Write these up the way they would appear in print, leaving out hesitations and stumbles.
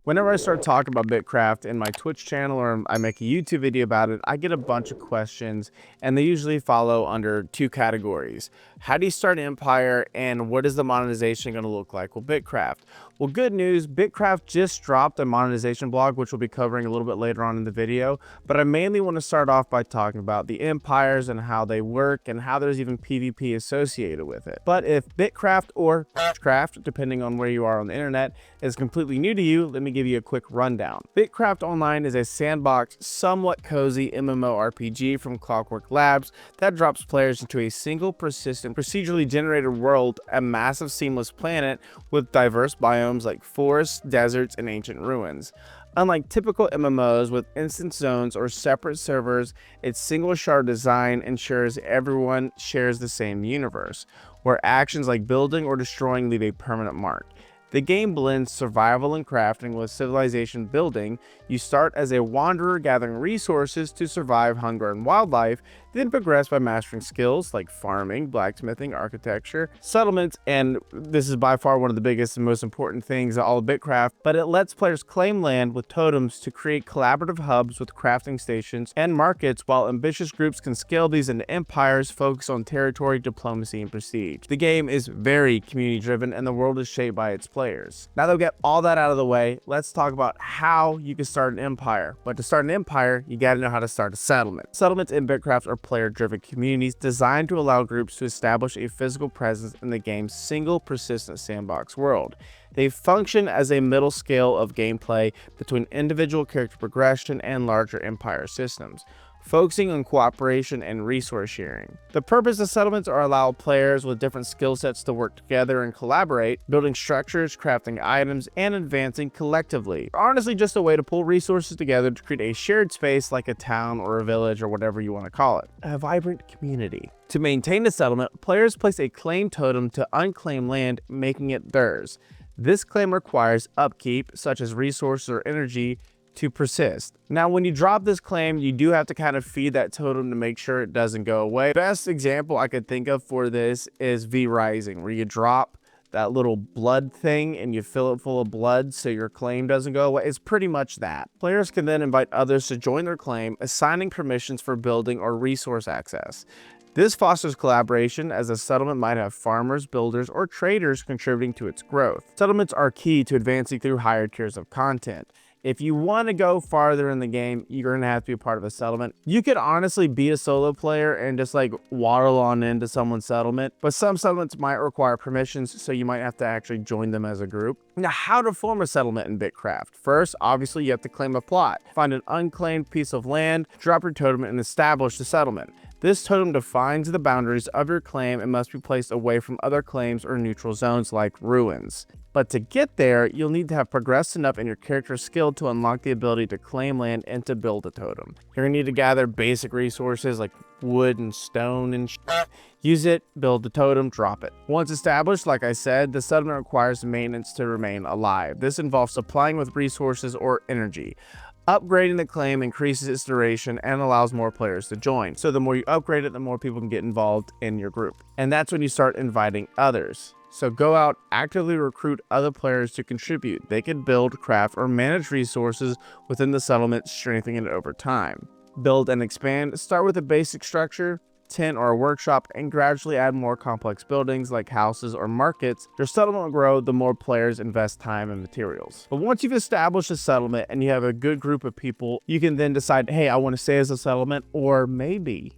Whenever I start talking about BitCraft in my Twitch channel or I make a YouTube video about it, I get a bunch of questions, and they usually follow under two categories. How do you start an empire, and what is the monetization going to look like? Well, BitCraft. Well, good news, BitCraft just dropped a monetization blog, which we'll be covering a little bit later on in the video, but I mainly want to start off by talking about the empires and how they work and how there's even PvP associated with it. But if BitCraft or BitCraft, depending on where you are on the internet, is completely new to you, let me give you a quick rundown. BitCraft Online is a sandbox, somewhat cozy MMORPG from Clockwork Labs that drops players into a single, persistent, procedurally generated world, a massive seamless planet with diverse biomes like forests, deserts, and ancient ruins. Unlike typical MMOs with instance zones or separate servers, its single shard design ensures everyone shares the same universe, where actions like building or destroying leave a permanent mark. The game blends survival and crafting with civilization building. You start as a wanderer gathering resources to survive hunger and wildlife, then progress by mastering skills like farming, blacksmithing, architecture, settlements, and this is by far one of the biggest and most important things of all of BitCraft, but it lets players claim land with totems to create collaborative hubs with crafting stations and markets, while ambitious groups can scale these into empires focused on territory, diplomacy, and prestige. The game is very community driven and the world is shaped by its players. Now that we get all that out of the way, let's talk about how you can start an empire. But to start an empire, you gotta know how to start a settlement. Settlements in BitCraft are player-driven communities designed to allow groups to establish a physical presence in the game's single, persistent sandbox world. They function as a middle scale of gameplay between individual character progression and larger empire systems, focusing on cooperation and resource sharing. The purpose of settlements are allow players with different skill sets to work together and collaborate, building structures, crafting items, and advancing collectively. Honestly, just a way to pull resources together to create a shared space like a town or a village or whatever you want to call it. A vibrant community. To maintain a settlement, players place a claim totem to unclaimed land, making it theirs. This claim requires upkeep, such as resources or energy, to persist. Now, when you drop this claim, you do have to kind of feed that totem to make sure it doesn't go away. Best example I could think of for this is V Rising, where you drop that little blood thing and you fill it full of blood so your claim doesn't go away. It's pretty much that. Players can then invite others to join their claim, assigning permissions for building or resource access. This fosters collaboration, as a settlement might have farmers, builders, or traders contributing to its growth. Settlements are key to advancing through higher tiers of content. If you want to go farther in the game, you're going to have to be a part of a settlement. You could honestly be a solo player and just like waddle on into someone's settlement, but some settlements might require permissions, so you might have to actually join them as a group. Now, how to form a settlement in BitCraft? First, obviously, you have to claim a plot. Find an unclaimed piece of land, drop your totem, and establish the settlement. This totem defines the boundaries of your claim and must be placed away from other claims or neutral zones like ruins. But to get there, you'll need to have progressed enough in your character's skill to unlock the ability to claim land and to build a totem. You're going to need to gather basic resources like wood and stone and use it, build the totem, drop it. Once established, like I said, the settlement requires maintenance to remain alive. This involves supplying with resources or energy. Upgrading the claim increases its duration and allows more players to join. So the more you upgrade it, the more people can get involved in your group. And that's when you start inviting others. So go out, actively recruit other players to contribute. They can build, craft, or manage resources within the settlement, strengthening it over time. Build and expand. Start with a basic structure, tent or a workshop, and gradually add more complex buildings like houses or markets. Your settlement will grow the more players invest time and materials. But once you've established a settlement and you have a good group of people, you can then decide, hey, I want to stay as a settlement, or maybe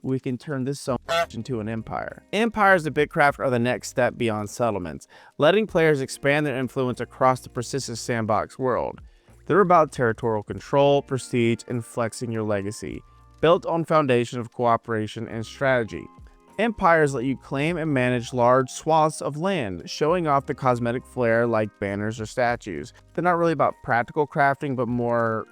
we can turn this so much into an empire. Empires of BitCraft are the next step beyond settlements, letting players expand their influence across the persistent sandbox world. They're about territorial control, prestige, and flexing your legacy, built on foundation of cooperation and strategy. Empires let you claim and manage large swaths of land, showing off the cosmetic flair like banners or statues. They're not really about practical crafting, but more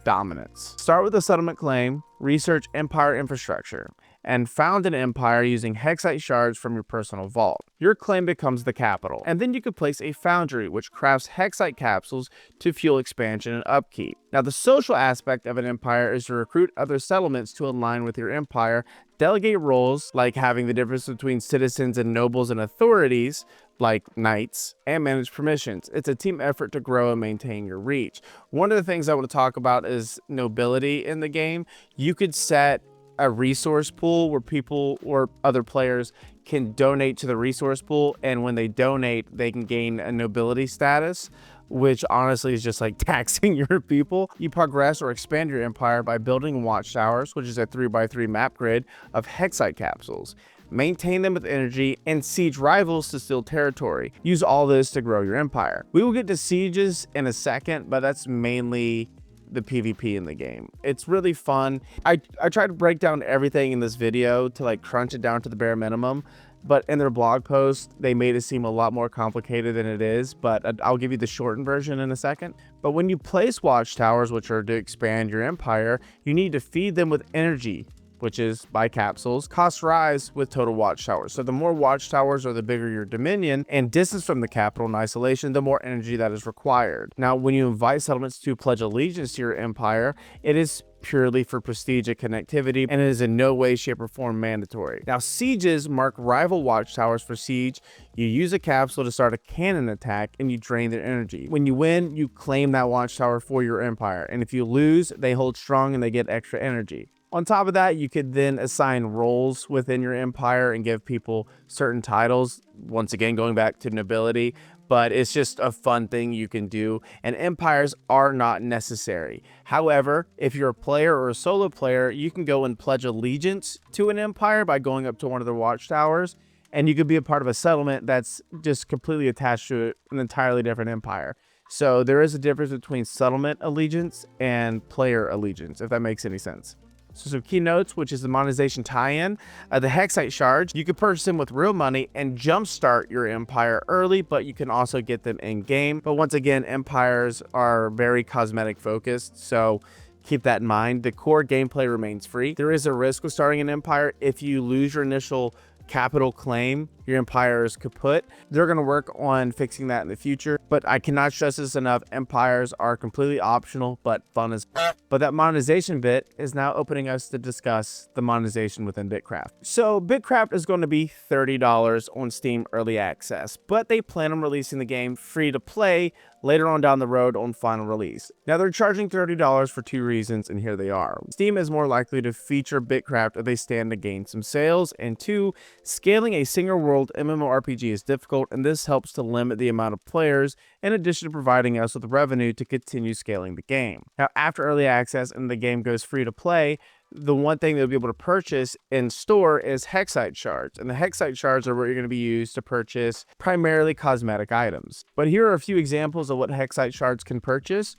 dominance. Start with a settlement claim, research empire infrastructure, and found an empire using hexite shards from your personal vault. Your claim becomes the capital, and then you could place a foundry which crafts hexite capsules to fuel expansion and upkeep. Now, the social aspect of an empire is to recruit other settlements to align with your empire, delegate roles like having the difference between citizens and nobles and authorities, like knights, and manage permissions. It's a team effort to grow and maintain your reach. One of the things I want to talk about is nobility in the game. You could set a resource pool where people or other players can donate to the resource pool, and when they donate, they can gain a nobility status, which honestly is just like taxing your people. You progress or expand your empire by building watchtowers, which is a 3x3 map grid of hexite capsules. Maintain them with energy, and siege rivals to steal territory. Use all this to grow your empire. We will get to sieges in a second, but that's mainly the PvP in the game. It's really fun. I tried to break down everything in this video to like crunch it down to the bare minimum, but in their blog post, they made it seem a lot more complicated than it is, but I'll give you the shortened version in a second. But when you place watchtowers, which are to expand your empire, you need to feed them with energy, which is by capsules. Costs rise with total watchtowers. So the more watchtowers or the bigger your dominion and distance from the capital in isolation, the more energy that is required. Now, when you invite settlements to pledge allegiance to your empire, it is purely for prestige and connectivity, and it is in no way, shape, or form mandatory. Now, sieges mark rival watchtowers for siege. You use a capsule to start a cannon attack, and you drain their energy. When you win, you claim that watchtower for your empire, and if you lose, they hold strong and they get extra energy. On top of that, you could then assign roles within your empire and give people certain titles, once again going back to nobility, but it's just a fun thing you can do, and empires are not necessary. However, if you're a player or a solo player, you can go and pledge allegiance to an empire by going up to one of their watchtowers, and you could be a part of a settlement that's just completely attached to an entirely different empire. So there is a difference between settlement allegiance and player allegiance, if that makes any sense. So some key notes, which is the monetization tie-in. The hexite shards, you can purchase them with real money and jumpstart your empire early, but you can also get them in game. But once again, empires are very cosmetic focused, so keep that in mind. The core gameplay remains free. There is a risk with starting an empire. If you lose your initial capital claim, your empire is kaput. They're going to work on fixing that in the future, but I cannot stress this enough. Empires are completely optional, but fun as but that monetization bit is now opening us to discuss the monetization within BitCraft. So BitCraft is going to be $30 on Steam Early Access, but they plan on releasing the game free to play later on down the road on final release. Now they're charging $30 for two reasons, and here they are. Steam is more likely to feature BitCraft if they stand to gain some sales, and two, scaling a single world MMORPG is difficult, and this helps to limit the amount of players in addition to providing us with revenue to continue scaling the game. Now after early access and the game goes free to play, the one thing they'll be able to purchase in store is hexite shards, and the hexite shards are what you're going to be used to purchase primarily cosmetic items. But here are a few examples of what hexite shards can purchase.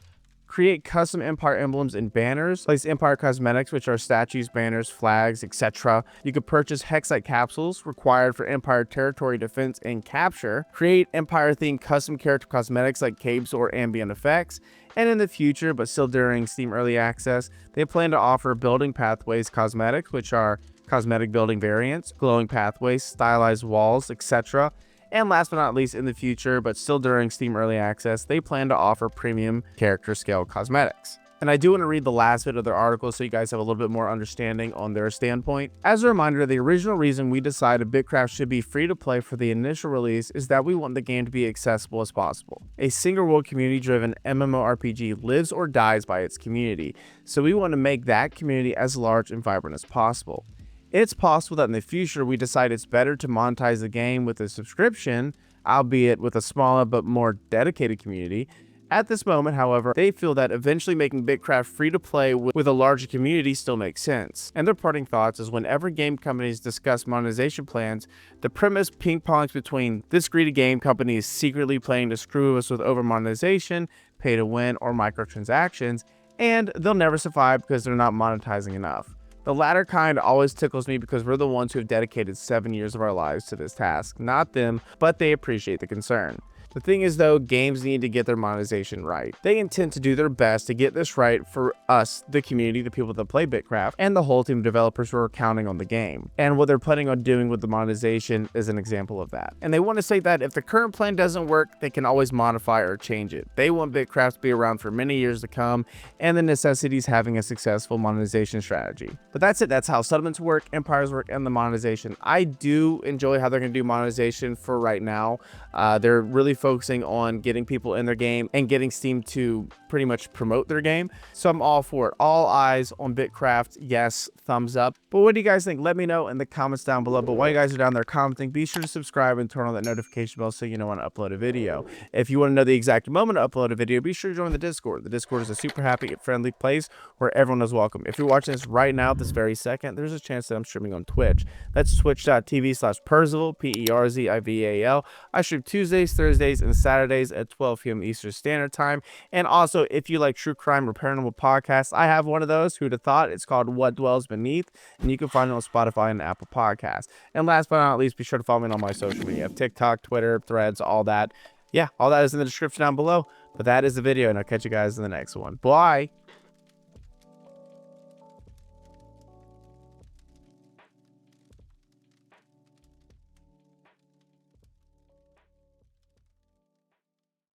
Create custom empire emblems and banners. Place empire cosmetics, which are statues, banners, flags, etc. You could purchase hexite capsules required for empire territory defense and capture. Create empire themed custom character cosmetics like capes or ambient effects. And in the future, but still during Steam Early Access, they plan to offer building pathways cosmetics, which are cosmetic building variants, glowing pathways, stylized walls, etc. And last but not least, in the future, but still during Steam Early Access, they plan to offer premium character scale cosmetics. And I do want to read the last bit of their article so you guys have a little bit more understanding on their standpoint. As a reminder, the original reason we decided BitCraft should be free to play for the initial release is that we want the game to be accessible as possible. A single world community driven MMORPG lives or dies by its community, so we want to make that community as large and vibrant as possible. It's possible that in the future we decide it's better to monetize the game with a subscription, albeit with a smaller but more dedicated community. At this moment, however, they feel that eventually making BitCraft free to play with a larger community still makes sense. And their parting thoughts is whenever game companies discuss monetization plans, the premise ping-pongs between this greedy game company is secretly planning to screw us with over monetization, pay to win, or microtransactions, and they'll never survive because they're not monetizing enough. The latter kind always tickles me because we're the ones who have dedicated 7 years of our lives to this task. Not them, but they appreciate the concern. The thing is though, games need to get their monetization right. They intend to do their best to get this right for us, the community, the people that play BitCraft, and the whole team of developers who are counting on the game. And what they're planning on doing with the monetization is an example of that. And they want to say that if the current plan doesn't work, they can always modify or change it. They want BitCraft to be around for many years to come, and the necessity is having a successful monetization strategy. But that's it. That's how settlements work, empires work, and the monetization. I do enjoy how they're going to do monetization for right now. They're really focusing on getting people in their game and getting Steam to pretty much promote their game. So I'm all for it. All eyes on BitCraft. Yes, thumbs up. But what do you guys think? Let me know in the comments down below. But while you guys are down there commenting, be sure to subscribe and turn on that notification bell so you know when I upload a video. If you want to know the exact moment to upload a video, be sure to join the Discord. The Discord is a super happy, friendly place where everyone is welcome. If you're watching this right now, this very second, there's a chance that I'm streaming on Twitch. That's twitch.tv/Perzival, Perzival. I stream Tuesdays, Thursdays, and Saturdays at 12 p.m. Eastern Standard Time. And also, if you like true crime or paranormal podcasts, I have one of those. Who'd have thought? It's called What Dwells Beneath, and you can find it on Spotify and Apple Podcasts. And last but not least, be sure to follow me on all my social media. I have TikTok, Twitter, Threads, all that. Yeah, all that is in the description down below. But that is the video, and I'll catch you guys in the next one. Bye!